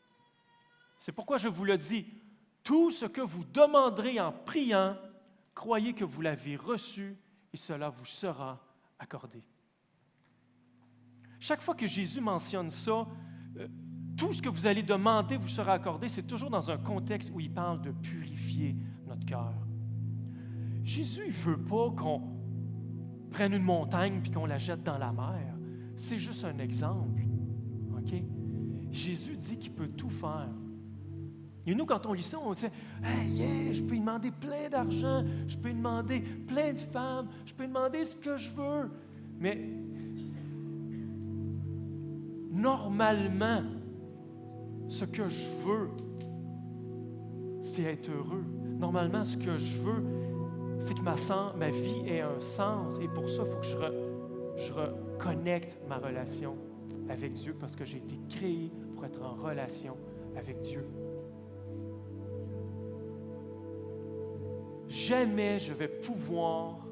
C'est pourquoi je vous le dis, tout ce que vous demanderez en priant, croyez que vous l'avez reçu, et cela vous sera accordé. Chaque fois que Jésus mentionne ça, tout ce que vous allez demander vous sera accordé, c'est toujours dans un contexte où il parle de purifier notre cœur. Jésus ne veut pas qu'on prenne une montagne puis qu'on la jette dans la mer. C'est juste un exemple. OK? Jésus dit qu'il peut tout faire. Et nous, quand on lit ça, on se dit « Hey, yeah, je peux lui demander plein d'argent, je peux lui demander plein de femmes, je peux lui demander ce que je veux. » Mais normalement, ce que je veux, c'est être heureux. Normalement, ce que je veux, c'est que ma vie ait un sens. Et pour ça, il faut que je reconnecte ma relation avec Dieu parce que j'ai été créé pour être en relation avec Dieu. Jamais je vais pouvoir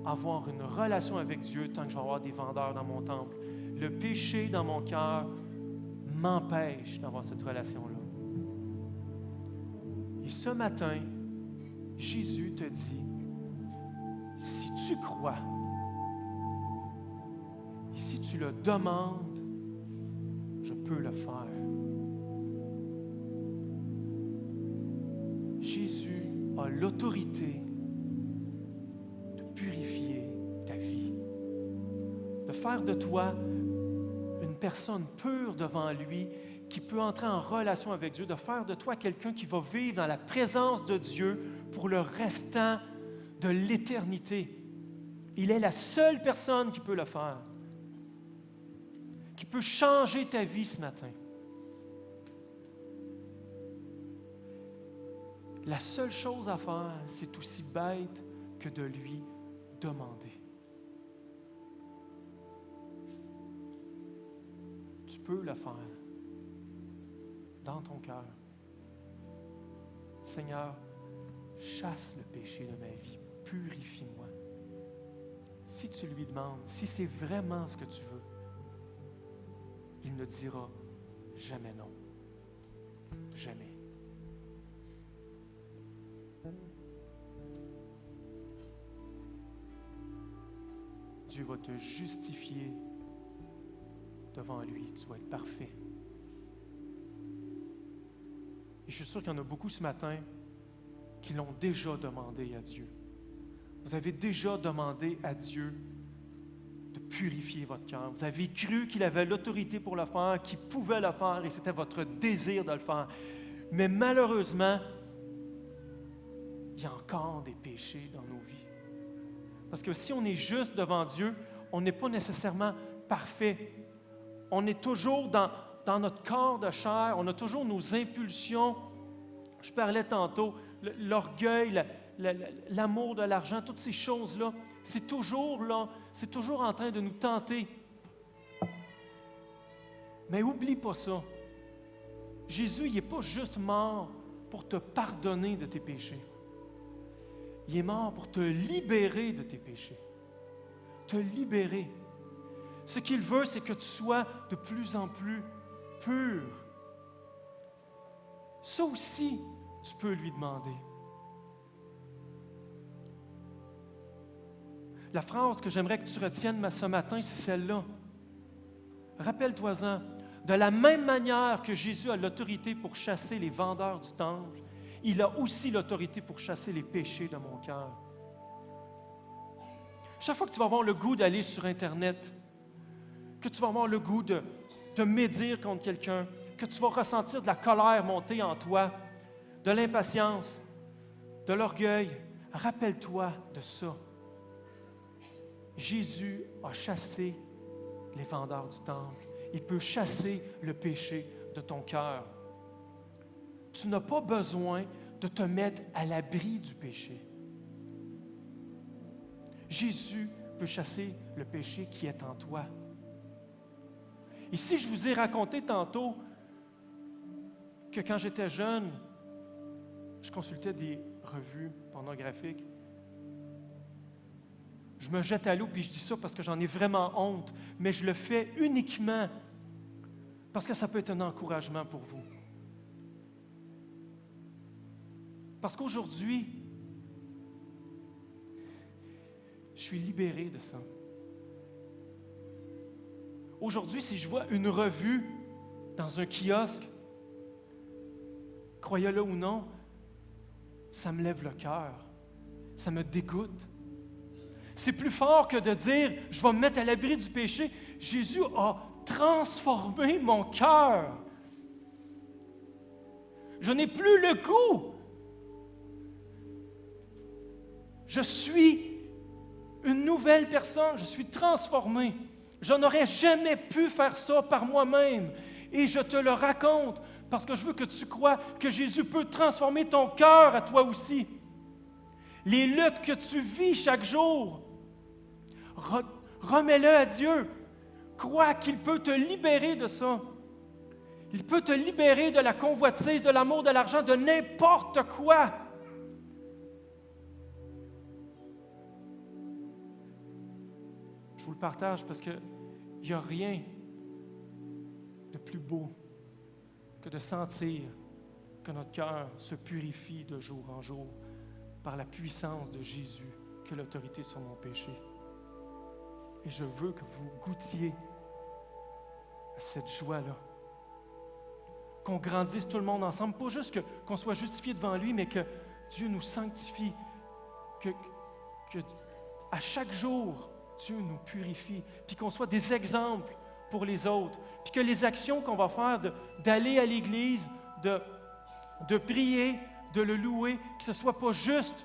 avoir une relation avec Dieu tant que je vais avoir des vendeurs dans mon temple. Le péché dans mon cœur m'empêche d'avoir cette relation-là. Et ce matin, Jésus te dit, si tu crois, et si tu le demandes, je peux le faire. Jésus a l'autorité de purifier ta vie, de faire de toi une personne pure devant lui, qui peut entrer en relation avec Dieu, de faire de toi quelqu'un qui va vivre dans la présence de Dieu pour le restant de l'éternité. Il est la seule personne qui peut le faire, qui peut changer ta vie ce matin. La seule chose à faire, c'est aussi bête que de lui demander. Tu peux le faire dans ton cœur. Seigneur, chasse le péché de ma vie, purifie-moi. Si tu lui demandes, si c'est vraiment ce que tu veux, il ne dira jamais non. Jamais. Dieu va te justifier devant lui. Tu vas être parfait. Et je suis sûr qu'il y en a beaucoup ce matin qui l'ont déjà demandé à Dieu. Vous avez déjà demandé à Dieu de purifier votre cœur. Vous avez cru qu'il avait l'autorité pour le faire, qu'il pouvait le faire, et c'était votre désir de le faire. Mais malheureusement, il y a encore des péchés dans nos vies. Parce que si on est juste devant Dieu, on n'est pas nécessairement parfait. On est toujours dans notre corps de chair, on a toujours nos impulsions. Je parlais tantôt, l'orgueil, l'amour de l'argent, toutes ces choses-là, c'est toujours là, c'est toujours en train de nous tenter. Mais oublie pas ça. Jésus, il n'est pas juste mort pour te pardonner de tes péchés. Il est mort pour te libérer de tes péchés. Te libérer. Ce qu'il veut, c'est que tu sois de plus en plus pur. Ça aussi, tu peux lui demander. La phrase que j'aimerais que tu retiennes ce matin, c'est celle-là. Rappelle-toi-en. De la même manière que Jésus a l'autorité pour chasser les vendeurs du temple, il a aussi l'autorité pour chasser les péchés de mon cœur. Chaque fois que tu vas avoir le goût d'aller sur Internet, que tu vas avoir le goût de médire contre quelqu'un, que tu vas ressentir de la colère monter en toi, de l'impatience, de l'orgueil, rappelle-toi de ça. Jésus a chassé les vendeurs du temple. Il peut chasser le péché de ton cœur. Tu n'as pas besoin de te mettre à l'abri du péché. Jésus peut chasser le péché qui est en toi. Et si je vous ai raconté tantôt que quand j'étais jeune, je consultais des revues pornographiques, je me jette à l'eau, puis je dis ça parce que j'en ai vraiment honte, mais je le fais uniquement parce que ça peut être un encouragement pour vous. Parce qu'aujourd'hui, je suis libéré de ça. Aujourd'hui, si je vois une revue dans un kiosque, croyez-le ou non, ça me lève le cœur, ça me dégoûte. C'est plus fort que de dire « je vais me mettre à l'abri du péché ». Jésus a transformé mon cœur. Je n'ai plus le goût. Je suis une nouvelle personne, je suis transformé. Je n'aurais jamais pu faire ça par moi-même. Et je te le raconte parce que je veux que tu crois que Jésus peut transformer ton cœur à toi aussi. Les luttes que tu vis chaque jour, remets-le à Dieu. Crois qu'il peut te libérer de ça. Il peut te libérer de la convoitise, de l'amour, de l'argent, de n'importe quoi. Je vous le partage parce qu'il n'y a rien de plus beau que de sentir que notre cœur se purifie de jour en jour par la puissance de Jésus qui a l'autorité sur mon péché. Et je veux que vous goûtiez à cette joie-là. Qu'on grandisse tout le monde ensemble, pas juste qu'on soit justifié devant lui, mais que Dieu nous sanctifie, que à chaque jour, Dieu nous purifie, puis qu'on soit des exemples pour les autres, puis que les actions qu'on va faire, d'aller à l'Église, de prier, de le louer, que ce ne soit pas juste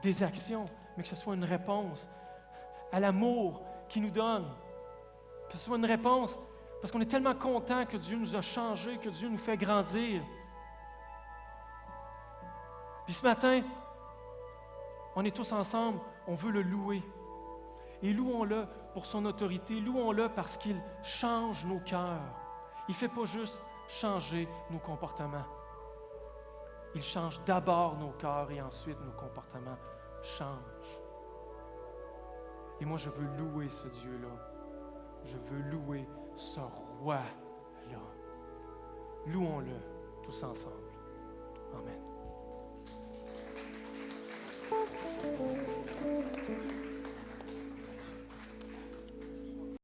des actions, mais que ce soit une réponse à l'amour qu'il nous donne, que ce soit une réponse parce qu'on est tellement content que Dieu nous a changés, que Dieu nous fait grandir. Puis ce matin, on est tous ensemble, on veut le louer. Et louons-le pour son autorité, louons-le parce qu'il change nos cœurs. Il ne fait pas juste changer nos comportements. Il change d'abord nos cœurs et ensuite nos comportements changent. Et moi, je veux louer ce Dieu-là. Je veux louer ce roi-là. Louons-le tous ensemble. Amen.